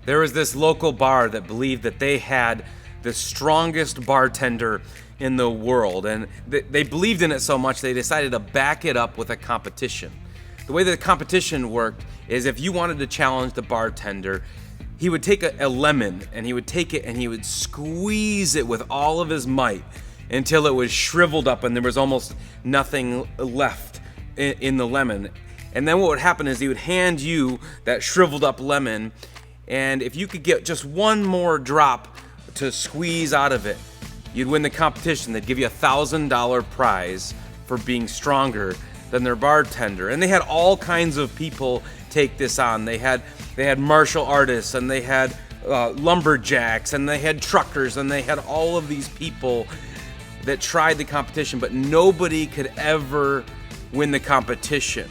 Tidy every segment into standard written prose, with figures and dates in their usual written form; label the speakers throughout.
Speaker 1: There was this local bar that believed that they had the strongest bartender in the world, and they believed in it so much they decided to back it up with a competition. The way that the competition worked is if you wanted to challenge the bartender, he would take a lemon and he would take it and he would squeeze it with all of his might until it was shriveled up and there was almost nothing left in the lemon. And then what would happen is he would hand you that shriveled up lemon, and if you could get just one more drop to squeeze out of it, you'd win the competition. They'd give you $1,000 prize for being stronger than their bartender. And they had all kinds of people take this on. They had martial artists, and they had lumberjacks, and they had truckers, and they had all of these people that tried the competition, but nobody could ever win the competition.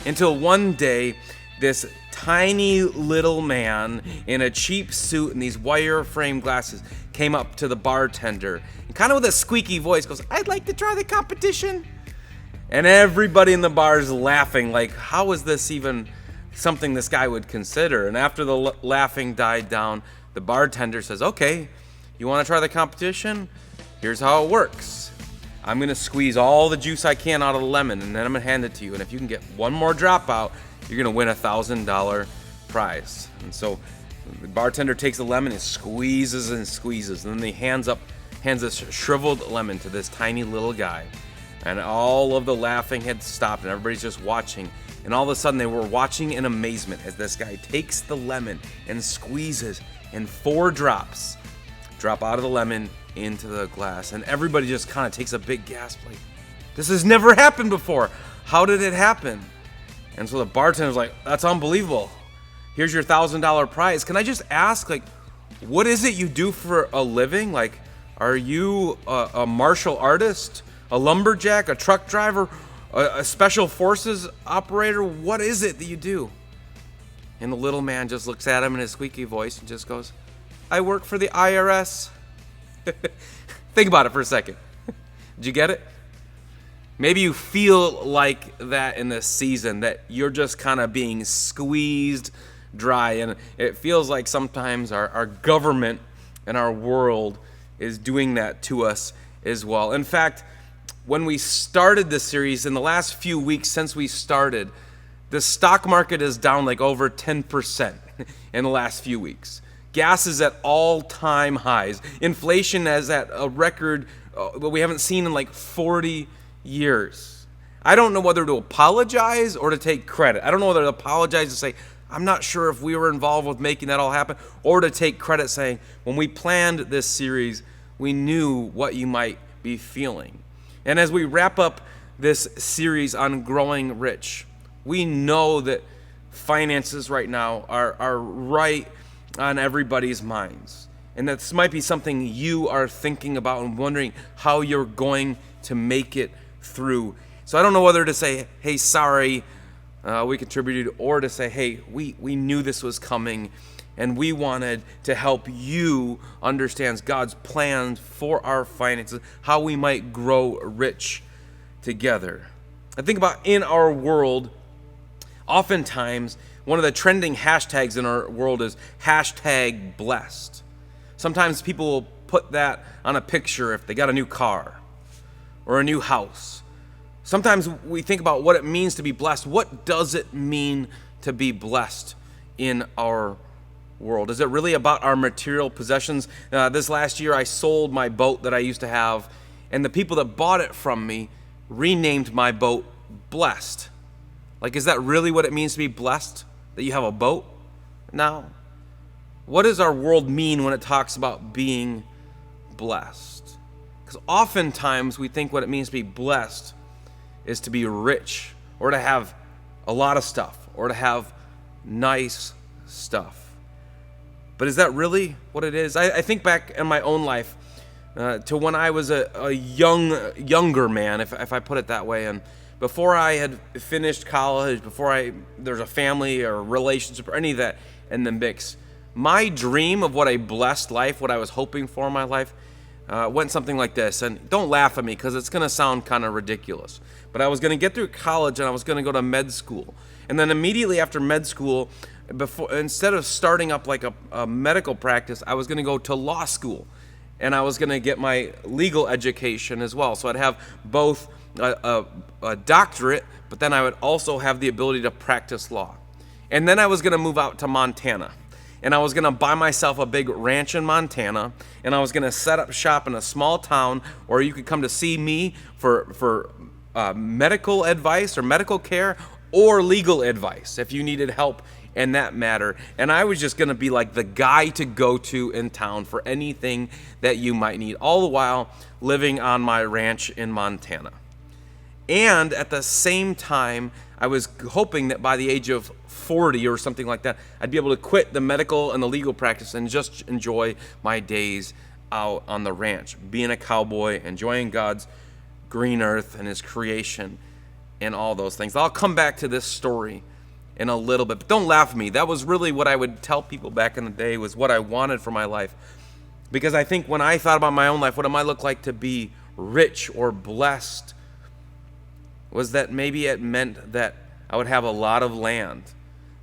Speaker 1: Until one day, this tiny little man in a cheap suit and these wire-frame glasses came up to the bartender and kind of with a squeaky voice goes, "I'd like to try the competition." And everybody in the bar is laughing like, how is this even something this guy would consider? And after the laughing died down, the bartender says, "Okay, you want to try the competition? Here's how it works. I'm going to squeeze all the juice I can out of the lemon, and then I'm going to hand it to you. And if you can get one more drop out, you're going to win $1,000 prize." And so the bartender takes the lemon and squeezes and squeezes. And then he hands this shriveled lemon to this tiny little guy. And all of the laughing had stopped, and everybody's just watching. And all of a sudden, they were watching in amazement as this guy takes the lemon and squeezes, and 4 drops drop out of the lemon into the glass. And everybody just kind of takes a big gasp, like, this has never happened before. How did it happen? And so the bartender's like, "That's unbelievable. Here's your $1,000 prize. Can I just ask, like, what is it you do for a living? Like, are you a martial artist, a lumberjack, a truck driver, a special forces operator? What is it that you do?" And the little man just looks at him in his squeaky voice and just goes, "I work for the IRS." Think about it for a second. Did you get it? Maybe you feel like that in this season, that you're just kind of being squeezed dry, and it feels like sometimes our government and our world is doing that to us as well. In fact, when we started this series, in the last few weeks since we started, the stock market is down like over 10% in the last few weeks. Gas is at all-time highs. Inflation is at a record that we haven't seen in like 40 years. I don't know whether to apologize or to take credit. I don't know whether to apologize and say, I'm not sure if we were involved with making that all happen, or to take credit saying, when we planned this series, we knew what you might be feeling. And as we wrap up this series on growing rich, we know that finances right now are right on everybody's minds. And that this might be something you are thinking about and wondering how you're going to make it through. So I don't know whether to say, hey, sorry, we contributed, or to say, hey, we knew this was coming, and we wanted to help you understand God's plans for our finances, how we might grow rich together. I think about in our world, oftentimes, one of the trending hashtags in our world is #blessed. Sometimes people will put that on a picture if they got a new car or a new house. Sometimes we think about what it means to be blessed. What does it mean to be blessed in our world? Is it really about our material possessions? This last year I sold my boat that I used to have, and the people that bought it from me renamed my boat Blessed. Like, is that really what it means to be blessed? That you have a boat? No. What does our world mean when it talks about being blessed? Because oftentimes we think what it means to be blessed is to be rich, or to have a lot of stuff, or to have nice stuff. But is that really what it is? I think back in my own life to when I was a younger man, if I put it that way, and before I had finished college, before there's a family or a relationship or any of that in the mix, my dream of what a blessed life, what I was hoping for in my life, went something like this. And don't laugh at me because it's going to sound kind of ridiculous. But I was going to get through college and I was going to go to med school. And then immediately after med school, instead of starting up like a medical practice, I was going to go to law school, and I was going to get my legal education as well. So I'd have both a doctorate, but then I would also have the ability to practice law. And then I was going to move out to Montana, and I was going to buy myself a big ranch in Montana, and I was going to set up shop in a small town where you could come to see me for medical advice or medical care or legal advice if you needed help in that matter. And I was just going to be like the guy to go to in town for anything that you might need, all the while living on my ranch in Montana. And at the same time, I was hoping that by the age of 40 or something like that, I'd be able to quit the medical and the legal practice and just enjoy my days out on the ranch, being a cowboy, enjoying God's green earth and his creation and all those things. I'll come back to this story in a little bit, but don't laugh at me. That was really what I would tell people back in the day, was what I wanted for my life. Because I think when I thought about my own life, what it might look like to be rich or blessed, was that maybe it meant that I would have a lot of land,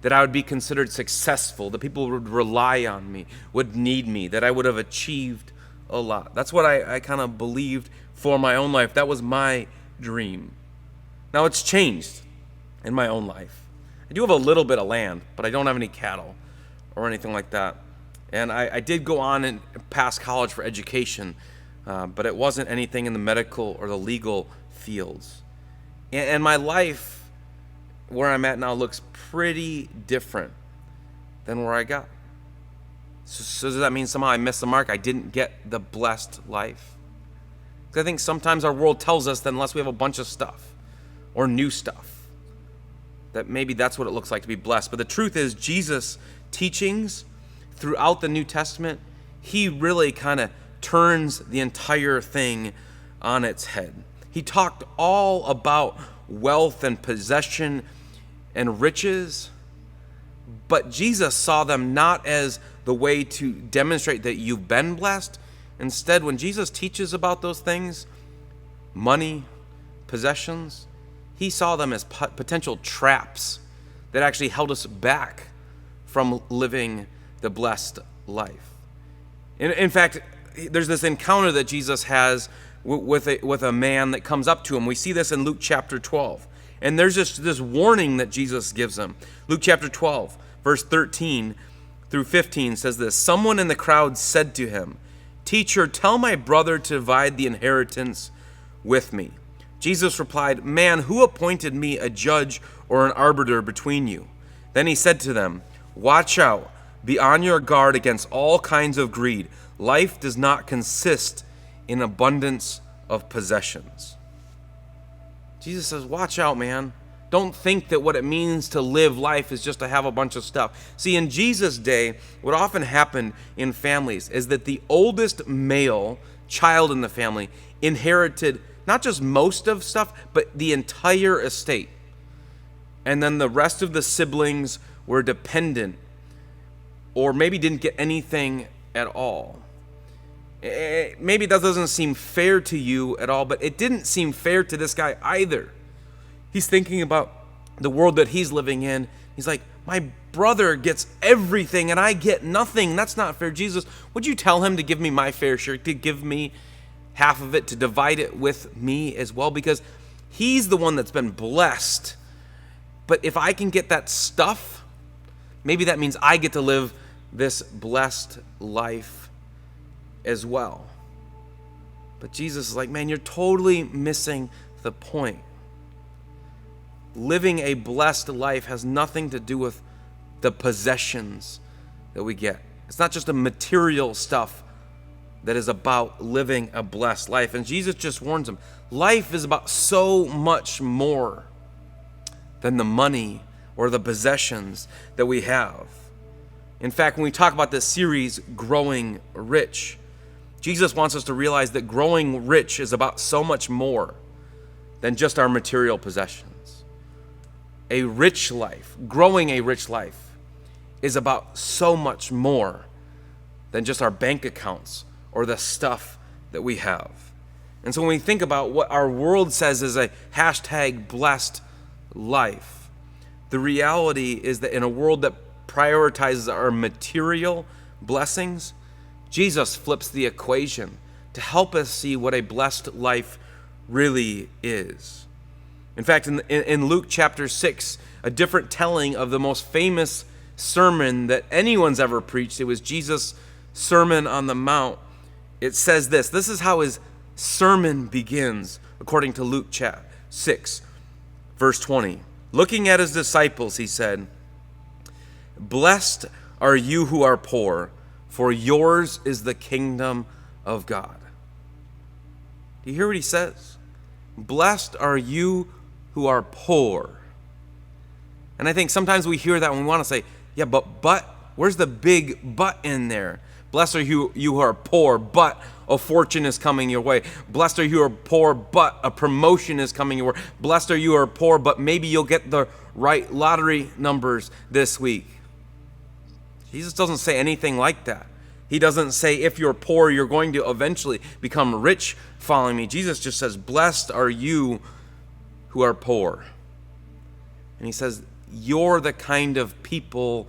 Speaker 1: that I would be considered successful, that people would rely on me, would need me, that I would have achieved a lot. That's what I kind of believed for my own life. That was my dream. Now it's changed in my own life. I do have a little bit of land, but I don't have any cattle or anything like that. And I did go on and pass college for education, but it wasn't anything in the medical or the legal fields. And my life, where I'm at now, looks pretty different than where I got. So does that mean somehow I missed the mark? I didn't get the blessed life? Because I think sometimes our world tells us that unless we have a bunch of stuff or new stuff, that maybe that's what it looks like to be blessed. But the truth is, Jesus' teachings throughout the New Testament, he really kind of turns the entire thing on its head. He talked all about wealth and possession and riches, but Jesus saw them not as the way to demonstrate that you've been blessed. Instead, when Jesus teaches about those things, money, possessions, he saw them as potential traps that actually held us back from living the blessed life. In fact, there's this encounter that Jesus has with a man that comes up to him. We see this in Luke chapter 12. And there's just this warning that Jesus gives him. Luke chapter 12, verse 13 through 15 says this: "Someone in the crowd said to him, 'Teacher, tell my brother to divide the inheritance with me.' Jesus replied, 'Man, who appointed me a judge or an arbiter between you?' Then he said to them, 'Watch out, be on your guard against all kinds of greed. Life does not consist in abundance of possessions.'" Jesus says, watch out, man. Don't think that what it means to live life is just to have a bunch of stuff. See, in Jesus' day, what often happened in families is that the oldest male child in the family inherited not just most of stuff, but the entire estate. And then the rest of the siblings were dependent, or maybe didn't get anything at all. Maybe that doesn't seem fair to you at all, but it didn't seem fair to this guy either. He's thinking about the world that he's living in. He's like, my brother gets everything and I get nothing. That's not fair. Jesus, would you tell him to give me my fair share, to give me half of it, to divide it with me as well? Because he's the one that's been blessed. But if I can get that stuff, maybe that means I get to live this blessed life as well. But Jesus is like, man, you're totally missing the point. Living a blessed life has nothing to do with the possessions that we get. It's not just the material stuff that is about living a blessed life. And Jesus just warns them, life is about so much more than the money or the possessions that we have. In fact, when we talk about this series, Growing Rich, Jesus wants us to realize that growing rich is about so much more than just our material possessions. A rich life, growing a rich life, is about so much more than just our bank accounts or the stuff that we have. And so when we think about what our world says is a hashtag blessed life, the reality is that in a world that prioritizes our material blessings, Jesus flips the equation to help us see what a blessed life really is. In fact, in Luke chapter 6, a different telling of the most famous sermon that anyone's ever preached, it was Jesus' Sermon on the Mount. It says this. This is how his sermon begins, according to Luke chapter 6, verse 20. Looking at his disciples, he said, "Blessed are you who are poor, for yours is the kingdom of God." Do you hear what he says? Blessed are you who are poor. And I think sometimes we hear that and we want to say, yeah, but, where's the big but in there? Blessed are you who are poor, but a fortune is coming your way. Blessed are you who are poor, but a promotion is coming your way. Blessed are you who are poor, but maybe you'll get the right lottery numbers this week. Jesus doesn't say anything like that. He doesn't say if you're poor, you're going to eventually become rich following me. Jesus just says, blessed are you who are poor. And he says, you're the kind of people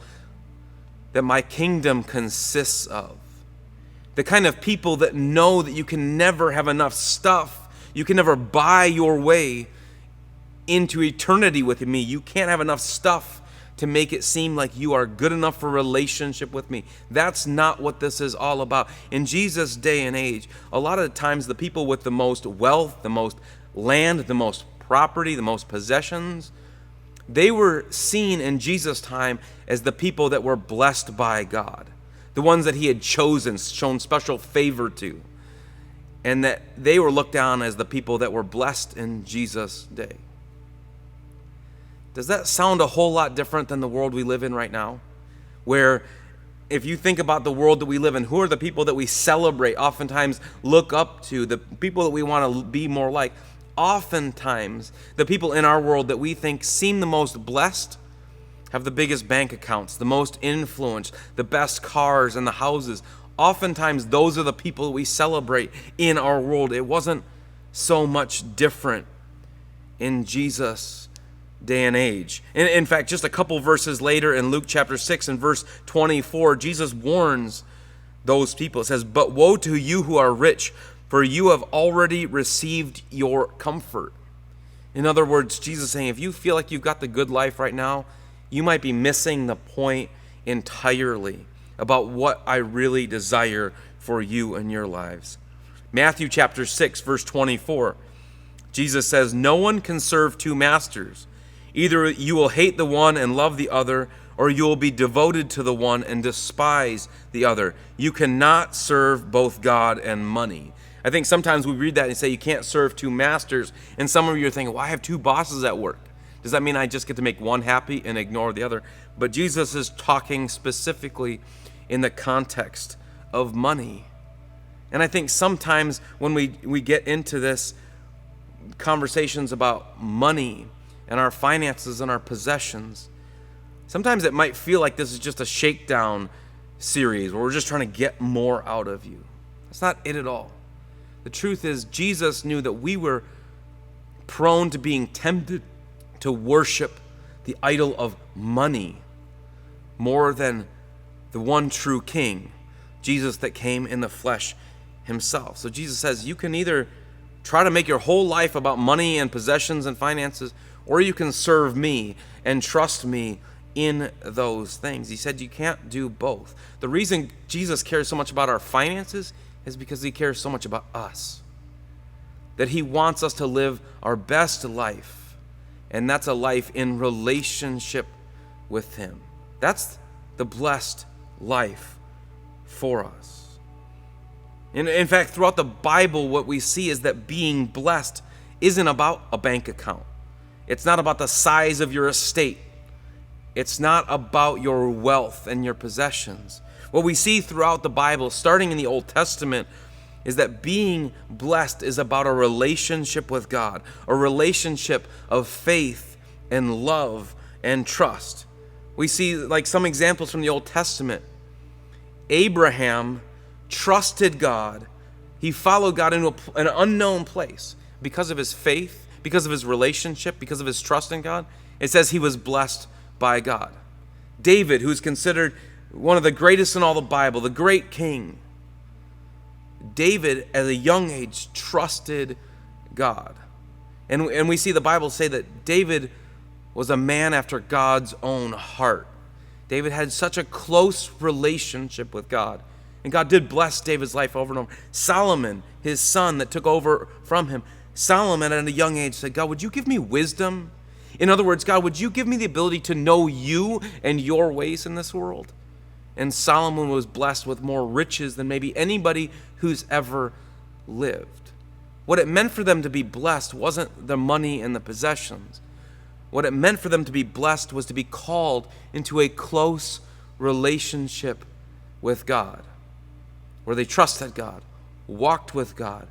Speaker 1: that my kingdom consists of. The kind of people that know that you can never have enough stuff. You can never buy your way into eternity with me. You can't have enough stuff to make it seem like you are good enough for a relationship with me. That's not what this is all about. In Jesus' day and age, a lot of the times the people with the most wealth, the most land, the most property, the most possessions, they were seen in Jesus' time as the people that were blessed by God, the ones that he had chosen, shown special favor to, and that they were looked down as the people that were blessed in Jesus' day. Does that sound a whole lot different than the world we live in right now? Where if you think about the world that we live in, who are the people that we celebrate, oftentimes look up to, the people that we want to be more like? Oftentimes, the people in our world that we think seem the most blessed have the biggest bank accounts, the most influence, the best cars and the houses. Oftentimes, those are the people that we celebrate in our world. It wasn't so much different in Jesus' day and age. In fact, just a couple verses later in Luke chapter 6 and verse 24, Jesus warns those people. It says, "But woe to you who are rich, for you have already received your comfort." In other words, Jesus is saying, if you feel like you've got the good life right now, you might be missing the point entirely about what I really desire for you in your lives. Matthew chapter 6, verse 24, Jesus says, "No one can serve two masters. Either you will hate the one and love the other, or you will be devoted to the one and despise the other. You cannot serve both God and money." I think sometimes we read that and say you can't serve two masters, and some of you are thinking, well, I have two bosses at work. Does that mean I just get to make one happy and ignore the other? But Jesus is talking specifically in the context of money. And I think sometimes when we get into this conversations about money and our finances and our possessions, sometimes it might feel like this is just a shakedown series where we're just trying to get more out of you. That's not it at all. The truth is, Jesus knew that we were prone to being tempted to worship the idol of money more than the one true King, Jesus that came in the flesh himself. So Jesus says you can either try to make your whole life about money and possessions and finances, or you can serve me and trust me in those things. He said you can't do both. The reason Jesus cares so much about our finances is because he cares so much about us. That he wants us to live our best life. And that's a life in relationship with him. That's the blessed life for us. In fact, throughout the Bible, what we see is that being blessed isn't about a bank account. It's not about the size of your estate. It's not about your wealth and your possessions. What we see throughout the Bible, starting in the Old Testament, is that being blessed is about a relationship with God, a relationship of faith and love and trust. We see like some examples from the Old Testament. Abraham trusted God. He followed God into an unknown place because of his faith, because of his relationship, because of his trust in God. It says he was blessed by God. David, who's considered one of the greatest in all the Bible, the great king. David, at a young age, trusted God. And we see the Bible say that David was a man after God's own heart. David had such a close relationship with God. And God did bless David's life over and over. Solomon, his son that took over from him, Solomon at a young age said, God, would you give me wisdom? In other words, God, would you give me the ability to know you and your ways in this world? And Solomon was blessed with more riches than maybe anybody who's ever lived. What it meant for them to be blessed wasn't the money and the possessions. What it meant for them to be blessed was to be called into a close relationship with God, where they trusted God, walked with God,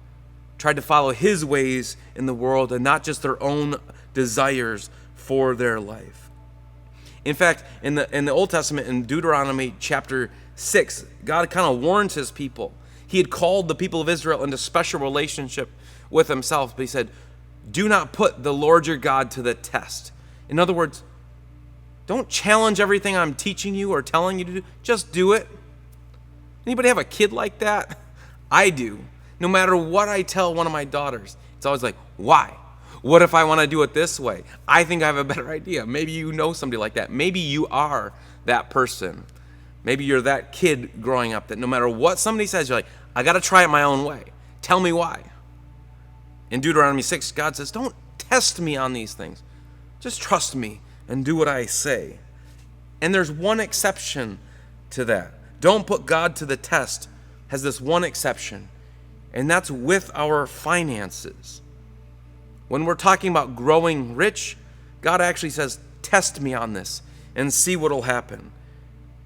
Speaker 1: tried to follow his ways in the world and not just their own desires for their life. In fact, in the Old Testament, in Deuteronomy chapter 6, God kind of warns his people. He had called the people of Israel into special relationship with himself, but he said, do not put the Lord your God to the test. In other words, don't challenge everything I'm teaching you or telling you to do. Just do it. Anybody have a kid like that? I do. No matter what I tell one of my daughters, it's always like, why? What if I want to do it this way? I think I have a better idea. Maybe you know somebody like that. Maybe you are that person. Maybe you're that kid growing up that no matter what somebody says, you're like, I got to try it my own way. Tell me why. In Deuteronomy 6, God says, don't test me on these things. Just trust me and do what I say. And there's one exception to that. Don't put God to the test has this one exception, and that's with our finances. When we're talking about growing rich, God actually says, test me on this and see what will happen.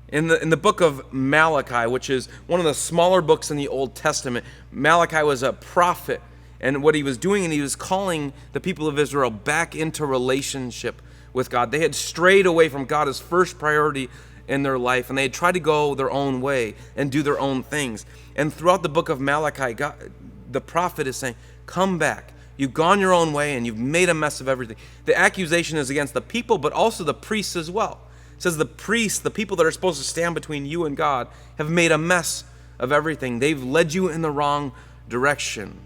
Speaker 1: In the book of Malachi, which is one of the smaller books in the Old Testament, Malachi was a prophet, and what he was doing, and he was calling the people of Israel back into relationship with God. They had strayed away from God as first priority in their life, and they had tried to go their own way and do their own things. And throughout the book of Malachi, God, the prophet is saying, come back. You've gone your own way and you've made a mess of everything. The accusation is against the people, but also the priests as well. It says the priests, the people that are supposed to stand between you and God, have made a mess of everything. They've led you in the wrong direction.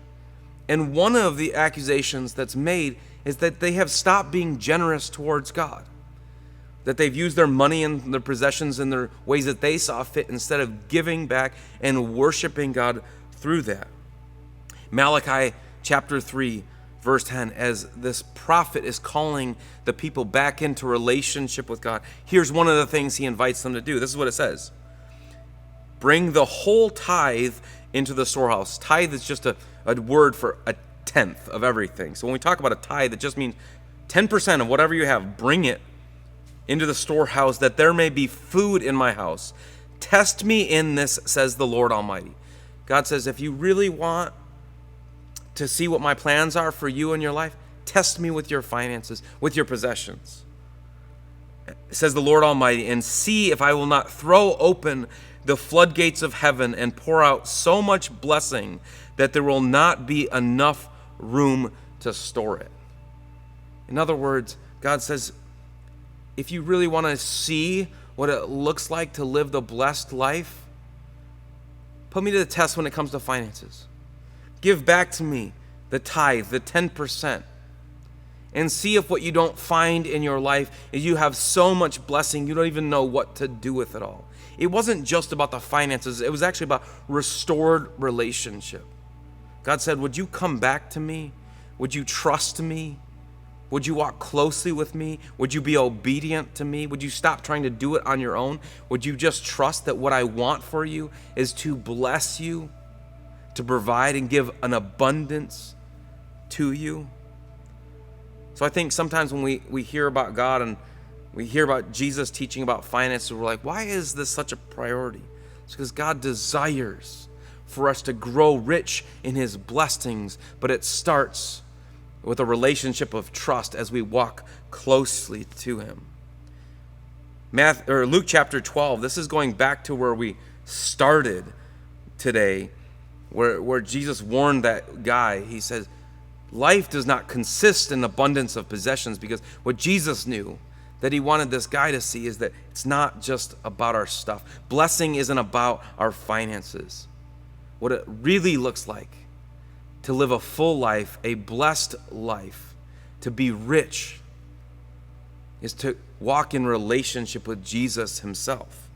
Speaker 1: And one of the accusations that's made is that they have stopped being generous towards God. That they've used their money and their possessions in their ways that they saw fit instead of giving back and worshiping God through that. Malachi chapter 3, verse 10, as this prophet is calling the people back into relationship with God, here's one of the things he invites them to do. This is what it says. Bring the whole tithe into the storehouse. Tithe is just a word for a tenth of everything. So when we talk about a tithe, it just means 10% of whatever you have, bring it into the storehouse, that there may be food in my house. Test me in this, says the Lord Almighty. God says, if you really want to see what my plans are for you in your life, test me with your finances, with your possessions, says the Lord Almighty, and see if I will not throw open the floodgates of heaven and pour out so much blessing that there will not be enough room to store it. In other words, God says, if you really want to see what it looks like to live the blessed life, put me to the test when it comes to finances. Give back to me the tithe, the 10%, and see if what you don't find in your life is you have so much blessing you don't even know what to do with it all. It wasn't just about the finances. It was actually about restored relationship. God said, would you come back to me? Would you trust me? Would you walk closely with me? Would you be obedient to me? Would you stop trying to do it on your own? Would you just trust that what I want for you is to bless you, to provide and give an abundance to you? So I think sometimes when we hear about God and we hear about Jesus teaching about finances, we're like, why is this such a priority? It's because God desires for us to grow rich in his blessings, but it starts with a relationship of trust as we walk closely to him. Luke chapter 12, this is going back to where we started today, where Jesus warned that guy. He says, life does not consist in abundance of possessions, because what Jesus knew, that he wanted this guy to see is that it's not just about our stuff. Blessing isn't about our finances. What it really looks like to live a full life, a blessed life, to be rich, is to walk in relationship with Jesus himself.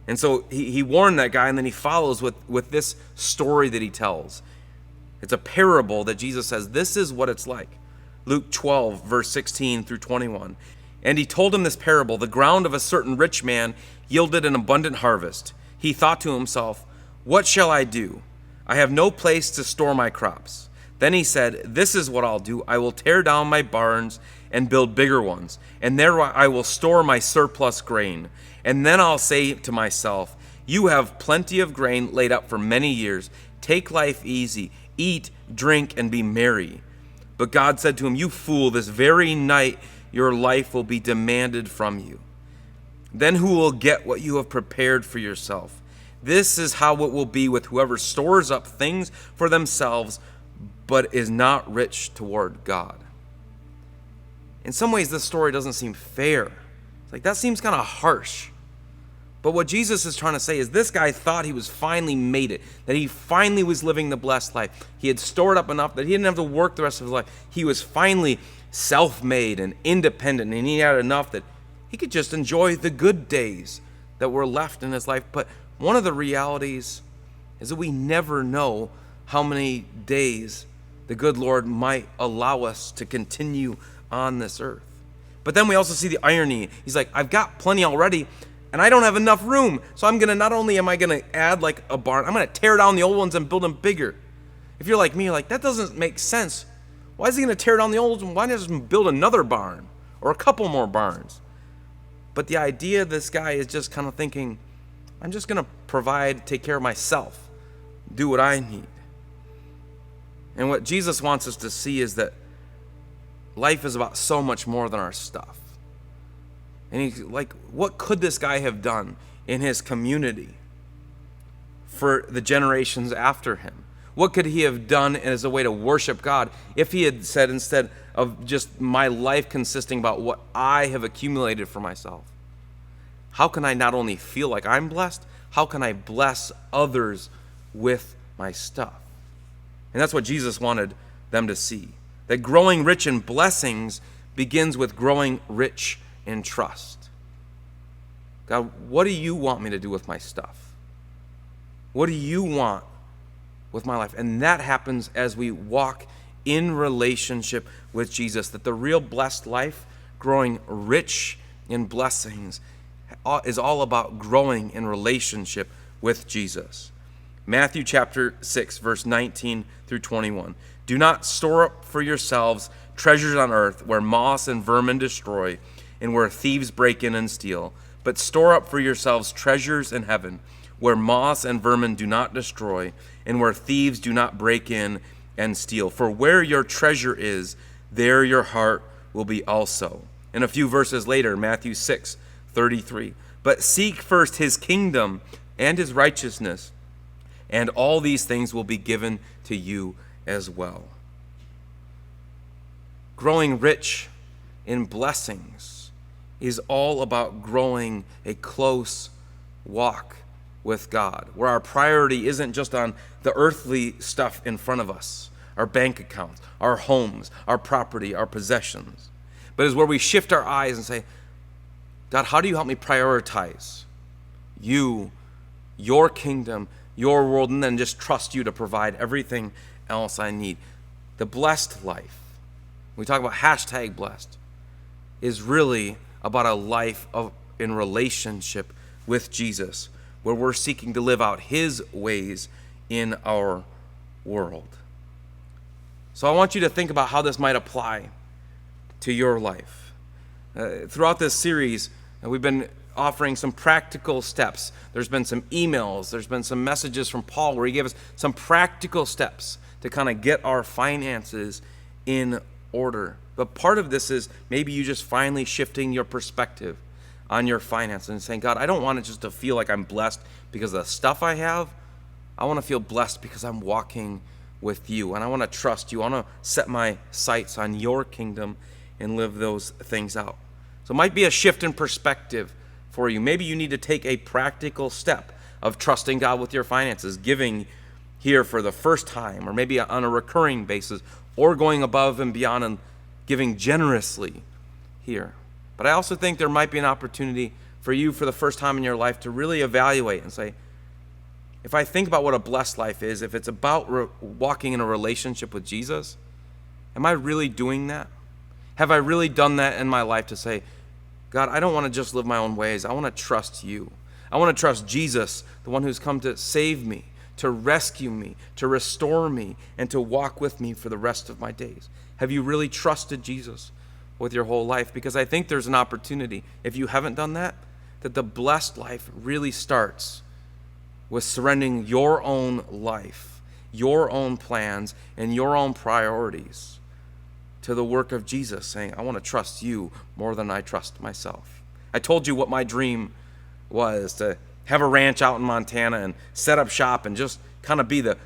Speaker 1: And so he warned that guy, and then he follows with this story that he tells. It's a parable that Jesus says, this is what it's like. Luke 12, verse 16 through 21. And he told him this parable: the ground of a certain rich man yielded an abundant harvest. He thought to himself, what shall I do? I have no place to store my crops. Then he said, this is what I'll do. I will tear down my barns and build bigger ones, and there I will store my surplus grain. And then I'll say to myself, you have plenty of grain laid up for many years. Take life easy, eat, drink, and be merry. But God said to him, you fool, this very night your life will be demanded from you. Then who will get what you have prepared for yourself? This is how it will be with whoever stores up things for themselves, but is not rich toward God. In some ways, this story doesn't seem fair. It's like, that seems kind of harsh. But what Jesus is trying to say is this guy thought he was finally made it, that he finally was living the blessed life. He had stored up enough that he didn't have to work the rest of his life. He was finally self-made and independent, and he had enough that he could just enjoy the good days that were left in his life. But one of the realities is that we never know how many days the good Lord might allow us to continue on this earth. But then we also see the irony. He's like, I've got plenty already, and I don't have enough room. So I'm going to, not only am I going to add like a barn, I'm going to tear down the old ones and build them bigger. If you're like me, you're like, that doesn't make sense. Why is he going to tear down the old ones? Why not just build another barn or a couple more barns? But the idea of this guy is just kind of thinking, I'm just going to provide, take care of myself, do what I need. And what Jesus wants us to see is that life is about so much more than our stuff. And he's like, what could this guy have done in his community for the generations after him? What could he have done as a way to worship God if he had said, instead of just my life consisting about what I have accumulated for myself, how can I not only feel like I'm blessed, how can I bless others with my stuff? And that's what Jesus wanted them to see. That growing rich in blessings begins with growing rich in trust. God, what do you want me to do with my stuff? What do you want with my life? And that happens as we walk in relationship with Jesus. That the real blessed life, growing rich in blessings, is all about growing in relationship with Jesus. Matthew chapter 6, verse 19 through 21. Do not store up for yourselves treasures on earth where moss and vermin destroy and where thieves break in and steal, but store up for yourselves treasures in heaven where moss and vermin do not destroy and where thieves do not break in and steal. For where your treasure is, there your heart will be also. And a few verses later, Matthew 6:33. But seek first his kingdom and his righteousness, and all these things will be given to you as well. Growing rich in blessings is all about growing a close walk with God, where our priority isn't just on the earthly stuff in front of us, our bank accounts, our homes, our property, our possessions, but is where we shift our eyes and say, God, how do you help me prioritize you, your kingdom, your world, and then just trust you to provide everything else I need? The blessed life, we talk about #blessed, is really about a life in relationship with Jesus, where we're seeking to live out his ways in our world. So I want you to think about how this might apply to your life. Throughout this series, we've been offering some practical steps. There's been some emails, there's been some messages from Paul where he gave us some practical steps to kind of get our finances in order. But part of this is maybe you just finally shifting your perspective on your finances and saying, God, I don't want it just to feel like I'm blessed because of the stuff I have. I want to feel blessed because I'm walking with you, and I want to trust you. I want to set my sights on your kingdom and live those things out. So it might be a shift in perspective for you. Maybe you need to take a practical step of trusting God with your finances, giving here for the first time, or maybe on a recurring basis, or going above and beyond and giving generously here. But I also think there might be an opportunity for you for the first time in your life to really evaluate and say, if I think about what a blessed life is, if it's about walking in a relationship with Jesus, am I really doing that? Have I really done that in my life to say, God, I don't want to just live my own ways. I want to trust you. I want to trust Jesus, the one who's come to save me, to rescue me, to restore me, and to walk with me for the rest of my days. Have you really trusted Jesus with your whole life? Because I think there's an opportunity, if you haven't done that, that the blessed life really starts with surrendering your own life, your own plans, and your own priorities to the work of Jesus, saying, I want to trust you more than I trust myself. I told you what my dream was, to have a ranch out in Montana and set up shop and just kind of be the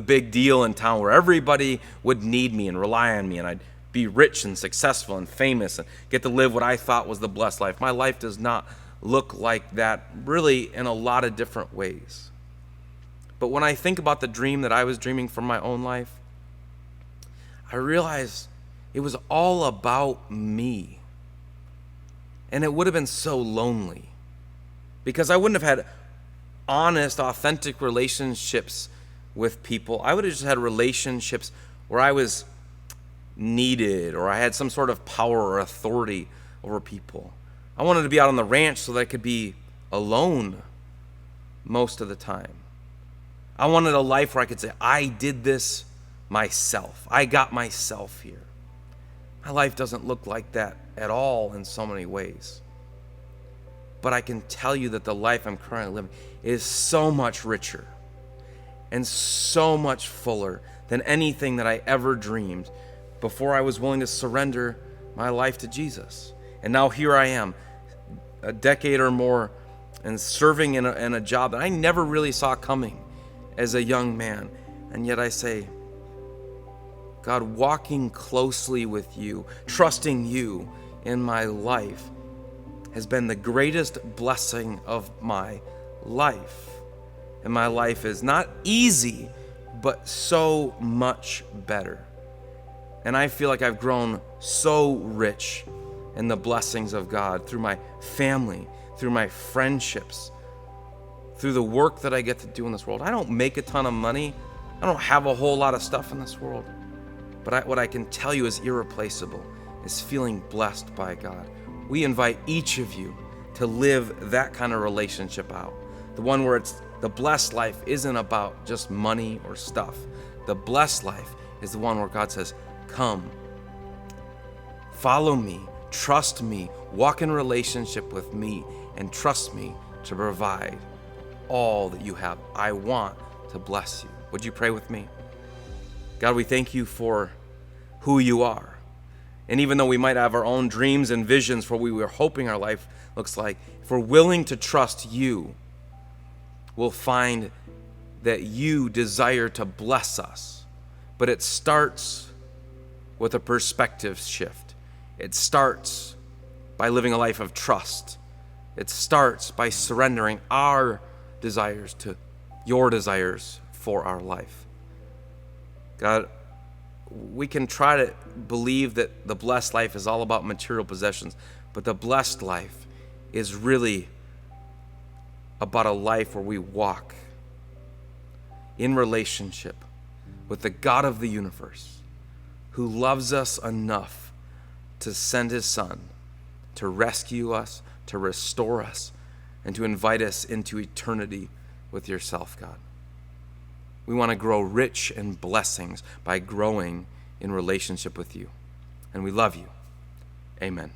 Speaker 1: big deal in town where everybody would need me and rely on me, and I'd be rich and successful and famous and get to live what I thought was the blessed life. My life does not look like that really in a lot of different ways. But when I think about the dream that I was dreaming for my own life, I realized it was all about me. And it would have been so lonely because I wouldn't have had honest, authentic relationships with people. I would have just had relationships where I was needed or I had some sort of power or authority over people. I wanted to be out on the ranch so that I could be alone most of the time. I wanted a life where I could say, I did this myself. I got myself here. My life doesn't look like that at all in so many ways. But I can tell you that the life I'm currently living is so much richer and so much fuller than anything that I ever dreamed before I was willing to surrender my life to Jesus. And now here I am, a decade or more, and serving in a job that I never really saw coming as a young man. And yet I say, God, walking closely with you, trusting you in my life has been the greatest blessing of my life. And my life is not easy, but so much better. And I feel like I've grown so rich in the blessings of God through my family, through my friendships, through the work that I get to do in this world. I don't make a ton of money. I don't have a whole lot of stuff in this world. But what I can tell you is irreplaceable, is feeling blessed by God. We invite each of you to live that kind of relationship out. The one where it's the blessed life isn't about just money or stuff. The blessed life is the one where God says, come, follow me, trust me, walk in relationship with me, and trust me to provide all that you have. I want to bless you. Would you pray with me? God, we thank you for who you are. And even though we might have our own dreams and visions for what we were hoping our life looks like, if we're willing to trust you, we'll find that you desire to bless us. But it starts with a perspective shift. It starts by living a life of trust. It starts by surrendering our desires to your desires for our life. God, we can try to believe that the blessed life is all about material possessions, but the blessed life is really about a life where we walk in relationship with the God of the universe, who loves us enough to send his Son to rescue us, to restore us, and to invite us into eternity with yourself, God. We want to grow rich in blessings by growing in relationship with you. And we love you. Amen.